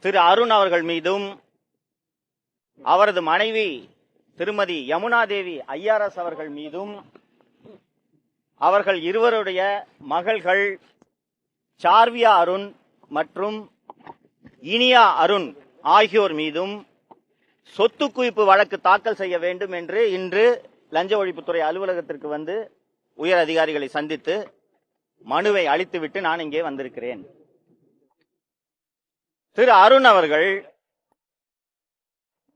திரு அருண் அவர்கள் மீதும் அவரது மனைவி திருமதி யமுனா தேவி ஐஆர்எஸ் அவர்கள் மீதும் அவர்கள் இருவருடைய மகள்கள் சார்வியா அருண் மற்றும் இனியா அருண் ஆகியோர் மீதும் சொத்து குவிப்பு வழக்கு தாக்கல் செய்ய வேண்டும் என்று இன்று லஞ்ச ஒழிப்புத்துறை அலுவலகத்திற்கு வந்து உயர் அதிகாரிகளை சந்தித்து மனுவை அளித்துவிட்டு நான் இங்கே வந்திருக்கிறேன். திரு அருண் அவர்கள்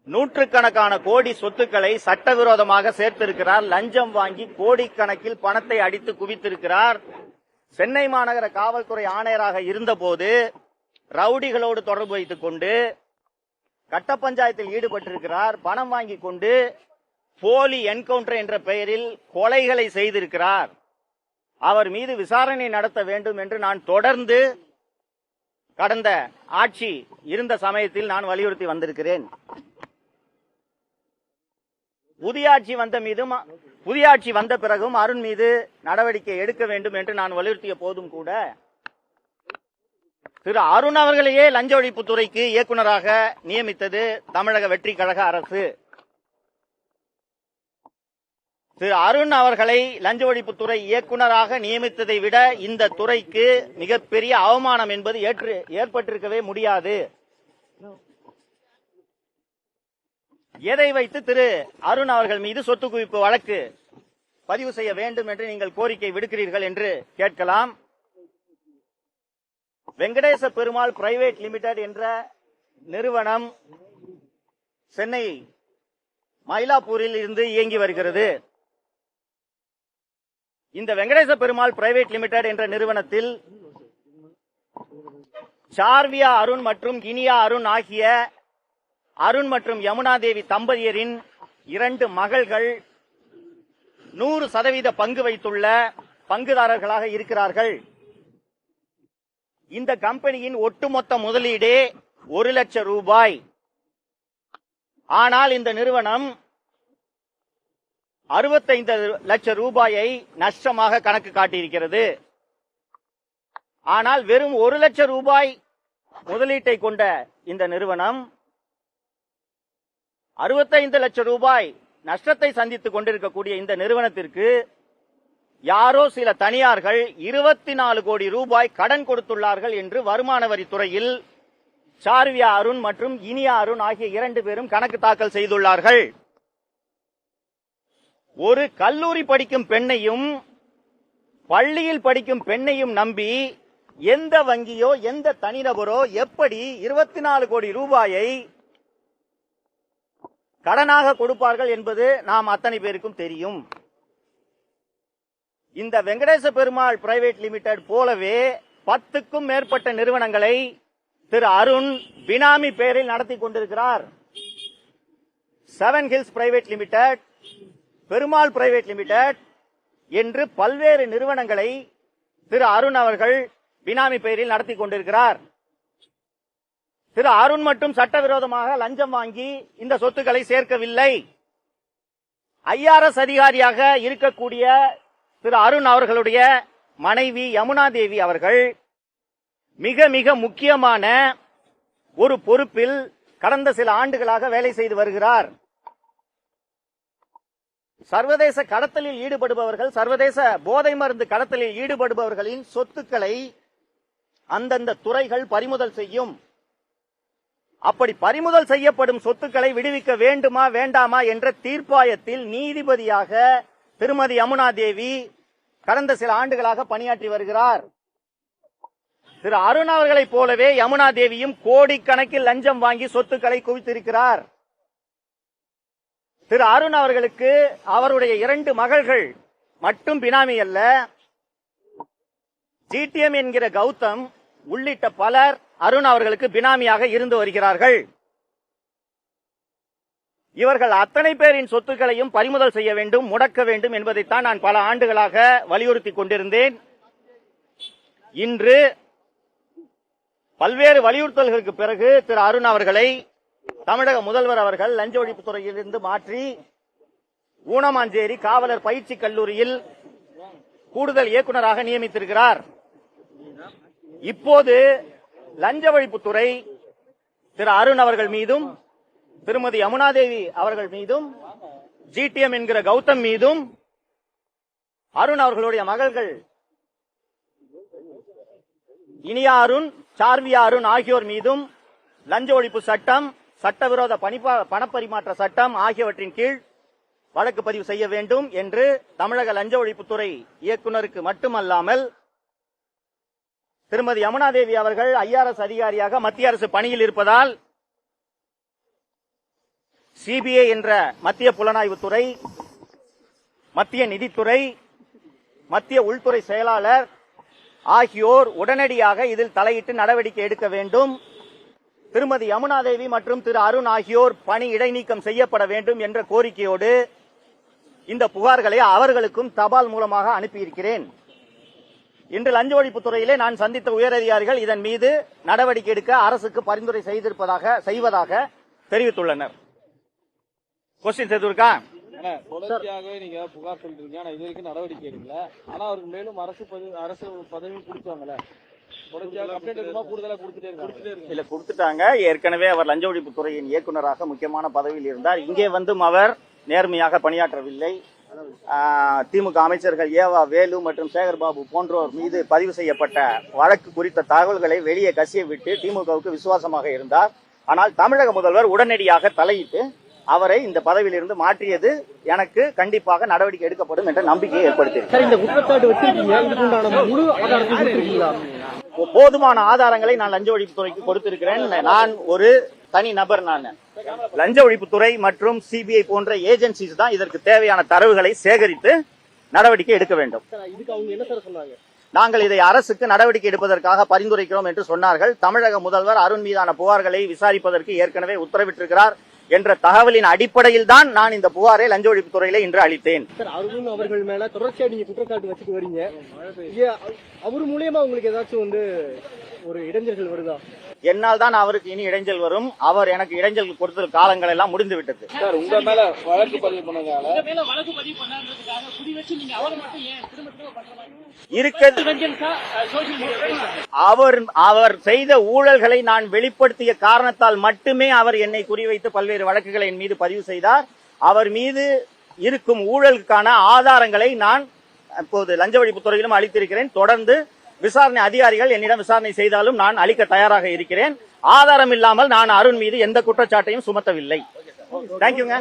நூற்றுக்கணக்கான கோடி சொத்துக்களை சட்டவிரோதமாக சேர்த்திருக்கிறார். லஞ்சம் வாங்கி கோடிக்கணக்கில் பணத்தை அடித்து குவித்திருக்கிறார். சென்னை மாநகர காவல்துறை ஆணையராக இருந்தபோது ரவுடிகளோடு தொடர்பு வைத்துக் கொண்டு கட்ட பஞ்சாயத்தில் ஈடுபட்டிருக்கிறார். பணம் வாங்கி கொண்டு போலி என்கவுண்டர் என்ற பெயரில் கொலைகளை செய்திருக்கிறார். அவர் மீது விசாரணை நடத்த வேண்டும் என்று நான் தொடர்ந்து கடந்த ஆட்சி இருந்த சமயத்தில் நான் வலியுறுத்தி வந்திருக்கிறேன். புதிய ஆட்சி வந்த பிறகும் அருண் மீது நடவடிக்கை எடுக்க வேண்டும் என்று நான் வலியுறுத்திய போதும் கூட திரு அருண் அவர்களையே லஞ்ச ஒழிப்புத்துறைக்கு இயக்குநராக நியமித்தது தமிழக வெற்றி கழக அரசு. திரு அருண் அவர்களை லஞ்ச ஒழிப்புத்துறை இயக்குநராக நியமித்ததை விட இந்த துறைக்கு மிகப்பெரிய அவமானம் என்பது ஏற்பட்டிருக்கவே முடியாது. எதை வைத்து திரு அருண் அவர்கள் மீது சொத்து குவிப்பு வழக்கு பதிவு செய்ய வேண்டும் என்று நீங்கள் கோரிக்கை விடுக்கிறீர்கள் என்று கேட்கலாம். வெங்கடேச பெருமாள் பிரைவேட் லிமிடெட் என்ற நிறுவனம் சென்னை மயிலாப்பூரில் இருந்து இயங்கி வருகிறது. இந்த வெங்கடேச பெருமாள் பிரைவேட் லிமிடெட் என்ற நிறுவனத்தில் சார்வியா அருண் மற்றும் இனியா அருண் ஆகிய அருண் மற்றும் யமுனா தேவி தம்பதியரின் 2 மகள்கள் 100% பங்கு வைத்துள்ள பங்குதாரர்களாக இருக்கிறார்கள். இந்த கம்பெனியின் ஒட்டுமொத்த முதலீடே 1 லட்சம் ரூபாய். ஆனால் இந்த நிறுவனம் 65 லட்சம் ரூபாயை நஷ்டமாக கணக்கு காட்டியிருக்கிறது. ஆனால் வெறும் 1 லட்சம் ரூபாய் முதலீட்டை கொண்ட இந்த நிறுவனம் 65 லட்சம் ரூபாய் நஷ்டத்தை சந்தித்துக் கொண்டிருக்கக்கூடிய இந்த நிறுவனத்திற்கு யாரோ சில தனியார்கள் 24 கோடி ரூபாய் கடன் கொடுத்துள்ளார்கள் என்று வருமான வரித்துறையில் சார்வியா அருண் மற்றும் இனியா அருண் ஆகிய 2 பேரும் கணக்கு தாக்கல் செய்துள்ளார்கள். ஒரு கல்லூரி படிக்கும் பெண்ணையும் பள்ளியில் படிக்கும் பெண்ணையும் நம்பி எந்த வங்கியோ எந்த தனிநபரோ எப்படி 24 கோடி ரூபாயை கடனாக கொடுப்பார்கள் என்பது நாம் அத்தனை பேருக்கும் தெரியும். இந்த வெங்கடேச பெருமாள் பிரைவேட் லிமிடெட் போலவே 10க்கும் மேற்பட்ட நிறுவனங்களை திரு அருண் பினாமி பெயரில் நடத்தி கொண்டிருக்கிறார். 7 hills private limited, Perumal private limited என்று பல்வேறு நிறுவனங்களை திரு அருண் அவர்கள் பினாமி பெயரில் நடத்தி கொண்டிருக்கிறார். திரு அருண் மட்டும் சட்டவிரோதமாக லஞ்சம் வாங்கி இந்த சொத்துக்களை சேர்க்கவில்லை. ஐஆர்எஸ் அதிகாரியாக இருக்கக்கூடிய திரு அருண் அவர்களுடைய மனைவி யமுனா தேவி அவர்கள் மிக மிக முக்கியமான ஒரு பொறுப்பில் கடந்த சில ஆண்டுகளாக வேலை செய்து வருகிறார். சர்வதேச கடத்தலில் ஈடுபடுபவர்கள், சர்வதேச போதை மருந்து கடத்தலில் ஈடுபடுபவர்களின் சொத்துக்களை அந்தந்த துறைகள் பறிமுதல் செய்யும். அப்படி பறிமுதல் செய்யப்படும் சொத்துக்களை விடுவிக்க வேண்டுமா வேண்டாமா என்ற தீர்ப்பாயத்தில் நீதிபதியாக திருமதி யமுனா தேவி கடந்த சில ஆண்டுகளாக பணியாற்றி வருகிறார். திரு அருண் அவர்களைப் போலவே யமுனா தேவியும் கோடிக்கணக்கில் லஞ்சம் வாங்கி சொத்துக்களை குவித்திருக்கிறார். திரு அருண் அவர்களுக்கு அவருடைய 2 மகள்கள் மட்டும் பினாமி அல்ல, ஜிடிஎம் என்கிற கௌதம் உள்ளிட்ட பலர் அருண் அவர்களுக்கு பினாமியாக இருந்து வருகிறார்கள். இவர்கள் அத்தனை பேரின் சொத்துக்களையும் பறிமுதல் செய்ய வேண்டும், முடக்க வேண்டும் என்பதைத்தான் நான் பல ஆண்டுகளாக வலியுறுத்தி கொண்டிருந்தேன். இன்று பல்வேறு வலியுறுத்தல்களுக்கு பிறகு திரு அருண் அவர்களை தமிழக முதல்வர் அவர்கள் லஞ்ச ஒழிப்புத்துறையிலிருந்து மாற்றி ஊனமாஞ்சேரி காவலர் பயிற்சி கல்லூரியில் கூடுதல் இயக்குநராக நியமித்திருக்கிறார். இப்போது லஞ்ச ஒழிப்புத்துறை திரு அருண் அவர்கள் மீதும் திருமதி யமுனாதேவி அவர்கள் மீதும் GTM என்கிற கௌதம் மீதும் அருண் அவர்களுடைய மகள்கள் இனியா அருண், சார்வியா அருண் ஆகியோர் மீதும் லஞ்ச ஒழிப்பு சட்டம், சட்டவிரோத பணப்பரிமாற்ற சட்டம் ஆகியவற்றின் கீழ் வழக்கு பதிவு செய்ய வேண்டும் என்று தமிழக லஞ்ச ஒழிப்புத்துறை இயக்குநருக்கு மட்டுமல்லாமல் திருமதி யமுனாதேவி அவர்கள் IRS அதிகாரியாக மத்திய அரசு பணியில் இருப்பதால் CBI என்ற மத்திய புலனாய்வுத்துறை, மத்திய நிதித்துறை, மத்திய உள்துறை செயலாளர் ஆகியோர் உடனடியாக இதில் தலையிட்டு நடவடிக்கை எடுக்க வேண்டும். திருமதி யமுனாதேவி மற்றும் திரு அருண் ஆகியோர் பணி இடைநீக்கம் செய்யப்பட வேண்டும் என்ற கோரிக்கையோடு இந்த புகார்களை அவர்களுக்கும் தபால் மூலமாக அனுப்பியிருக்கிறேன். இன்று லஞ்ச ஒழிப்புத்துறையிலே நான் சந்தித்த உயரதிகாரிகள் இதன் மீது நடவடிக்கை எடுக்க அரசுக்கு பரிந்துரை செய்வதாக தெரிவித்துள்ளனர். கொஸ்டின் எதுவும் தொடர்ச்சியாகவே நீங்க புகார் சொல்றீங்க, ஆனா இது வரைக்கும் நடவடிக்கை எடுக்கல. ஆனா அவருக்கு மேலும் அரசு பதவி கொடுத்தாங்கல்ல, தொடர்ச்சியாக கம்ப்ளைண்ட் இருக்குமா கூடுதலா கொடுத்துட்டே இருக்காங்க. இல்ல கொடுத்துட்டாங்க. ஏற்கனவே அவர் லஞ்ச ஒழிப்புத்துறையின் இயக்குநராக முக்கியமான பதவியில் இருந்தார். இங்கே வந்தும் அவர் நேர்மையாக பணியாற்றவில்லை. திமுக அமைச்சர்கள் ஏவா வேலு மற்றும் சேகர்பாபு போன்றோர் மீது பதிவு செய்யப்பட்ட வழக்கு குறித்த தகவல்களை வெளியே கசிய விட்டு திமுகவுக்கு விசுவாசமாக இருந்தார். ஆனால் தமிழக முதல்வர் உடனடியாக தலையிட்டு அவரை இந்த பதவியிலிருந்து மாற்றியது எனக்கு கண்டிப்பாக நடவடிக்கை எடுக்கப்படும் என்ற நம்பிக்கையை ஏற்படுத்தியிருக்கிறேன். போதுமான ஆதாரங்களை நான் லஞ்ச ஒழிப்புத்துறைக்கு கொடுத்திருக்கிறேன். நான் ஒரு தனி நபர். நான் லஞ்ச ஒழிப்புத்துறை மற்றும் CBI போன்ற ஏஜென்சிஸ் தான் இதற்கு தேவையான தரவுகளை சேகரித்து நடவடிக்கை எடுக்க வேண்டும். நாங்கள் இதை அரசுக்கு நடவடிக்கை எடுப்பதற்காக பரிந்துரைக்கிறோம் என்று சொன்னார்கள். தமிழக முதல்வர் அருண் மீதான புகார்களை விசாரிப்பதற்கு ஏற்கனவே உத்தரவிட்டிருக்கிறார் என்ற தகவலின் அடிப்படையில் தான் நான் இந்த புகாரை லஞ்ச ஒழிப்புத்துறையில இன்று அளித்தேன். அருண் அவர்கள் மேல தொடர்ச்சியா நீங்க குற்றச்சாட்டு வச்சுட்டு வரீங்க. அவர் மூலியமா உங்களுக்கு ஏதாச்சும் ஒரு இடைஞ்சல்கள் வருதா? என்னால் தான் அவருக்கு இனி இடைஞ்சல் வரும். அவர் எனக்கு இடைஞ்சல் கொடுத்த காலங்கள் எல்லாம் முடிந்து விட்டது. சார், உங்க மேல வழக்கு பதிவு பண்ணதால அவர் செய்த ஊழல்களை நான் வெளிப்படுத்திய காரணத்தால் மட்டுமே அவர் என்னை குறிவைத்து பல்வேறு வழக்குகளை என் மீது பதிவு செய்தார். அவர் மீது இருக்கும் ஊழலுக்கான ஆதாரங்களை நான் இப்போது லஞ்ச ஒழிப்புத்துறையிலும் அளித்திருக்கிறேன். தொடர்ந்து விசாரணை அதிகாரிகள் என்னிடம் விசாரணை செய்தாலும் நான் அளிக்க தயாராக இருக்கிறேன். ஆதாரம் இல்லாமல் நான் அருண் மீது எந்த குற்றச்சாட்டையும் சுமத்தவில்லை. தேங்க்யூங்க.